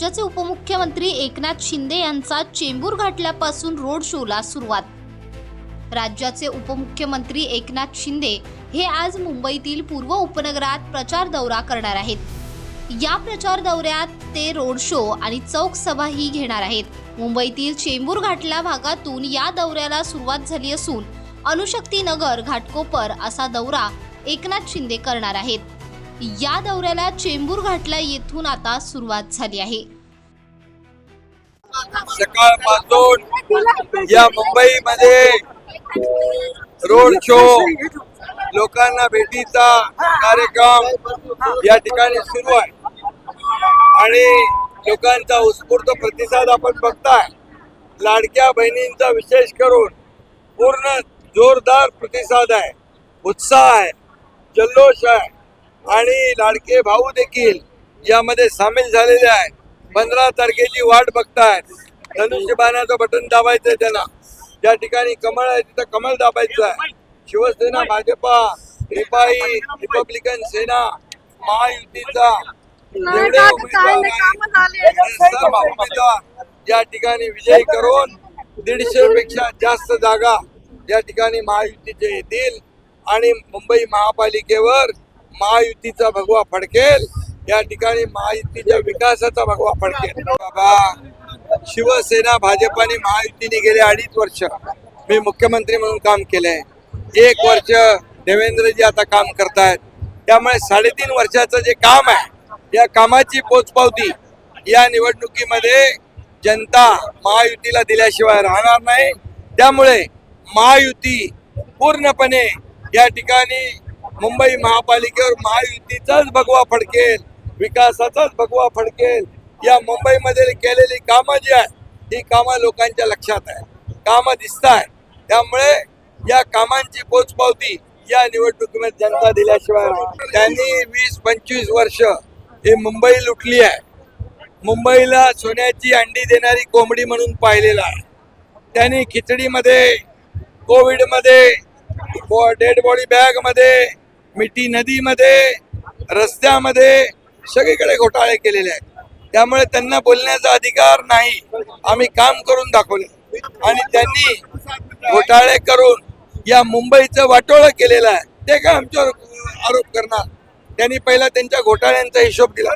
राज्याचे उपमुख्यमंत्री एकनाथ शिंदे यांचा चेंबूर घाटल्यापासून रोड शोला सुरुवात। राज्याचे उपमुख्यमंत्री एकनाथ शिंदे हे आज मुंबईतील पूर्व उपनगरात प्रचार दौरा करणार आहेत। या प्रचार दौऱ्यात ते रोड शो आणि चौक सभाही घेणार आहेत। मुंबईतील चेंबूर घाटला भागातून या दौऱ्याला सुरुवात झाली असून अणुशक्ती नगर, घाटकोपर असा दौरा एकनाथ शिंदे करणार आहेत। या दौऱ्याला चेंबूर घाटला येथून आता सुरुवात झाली आहे। सकाळपासून या मुंबईमध्ये रोड शो, लोकांना भेटीचा कार्यक्रम या ठिकाणी सुरू आहे आणि लोकांचा उत्स्फूर्त प्रतिसाद आपण बघताय। लाडक्या बहिणींचा विशेष करून पूर्ण जोरदार प्रतिसाद आहे, उत्साह आहे, जल्लोष आहे आणि लाडके भाऊ देखील यामध्ये सामील झालेले आहेत। 15 तारखेची वाट बघतायत। धनुष्यबाणाचं बटन दाबायचंय त्यांना, ज्या ठिकाणी कमळ आहे तिथं कमळ दाबायचं आहे। शिवसेना, भाजपा, रिपाई, रिपब्लिकन सेना, महायुतीचा जेवढे उमेदवार या ठिकाणी विजयी करून 150 पेक्षा जास्त जागा या ठिकाणी महायुतीचे येतील आणि मुंबई महापालिकेवर महायुतीचा भगवा फडकेल। या ठिकाणी महायुतीच्या विकासाचा भगवा फडकेल। बाबा, शिवसेना, भाजप आणि महायुतीने गेले 2.5 वर्ष मी मुख्यमंत्री म्हणून काम केलंय। 1 वर्ष देवेंद्रजी आता काम करतायत। त्यामुळे 3.5 वर्षाचं जे काम आहे, या कामाची पोचपावती या निवडणुकीमध्ये जनता महायुतीला दिल्याशिवाय राहणार नाही। त्यामुळे महायुती पूर्णपणे या ठिकाणी मुंबई महापालिकेवर महायुतीचाच भगवा फडकेल, विकासाचाच भगवा फडकेल। या मुंबईमध्ये केलेली कामं जी आहेत, ही कामं लोकांच्या लक्षात आहे, कामं दिसत आहेत। त्यामुळे या कामांची पोचपावती या निवडणुकीमध्ये जनता दिल्याशिवाय त्यांनी 20-25 वर्ष ही मुंबई लुटली आहे। मुंबईला सोन्याची अंडी देणारी कोंबडी म्हणून पाहिलेला आहे। त्यांनी खिचडीमध्ये, कोविडमध्ये, डेड बॉडी बॅगमध्ये, मिठी नदीमध्ये, रस्त्यामध्ये सगळीकडे घोटाळे केलेले आहेत। त्यामुळे त्यांना बोलण्याचा अधिकार नाही। आम्ही काम करून दाखवले आणि त्यांनी घोटाळे करून या मुंबईचं वाटोळं केलेलं आहे। ते काय आमच्यावर आरोप करणार? त्यांनी पहिला त्यांच्या घोटाळ्यांचा हिशोब दिला।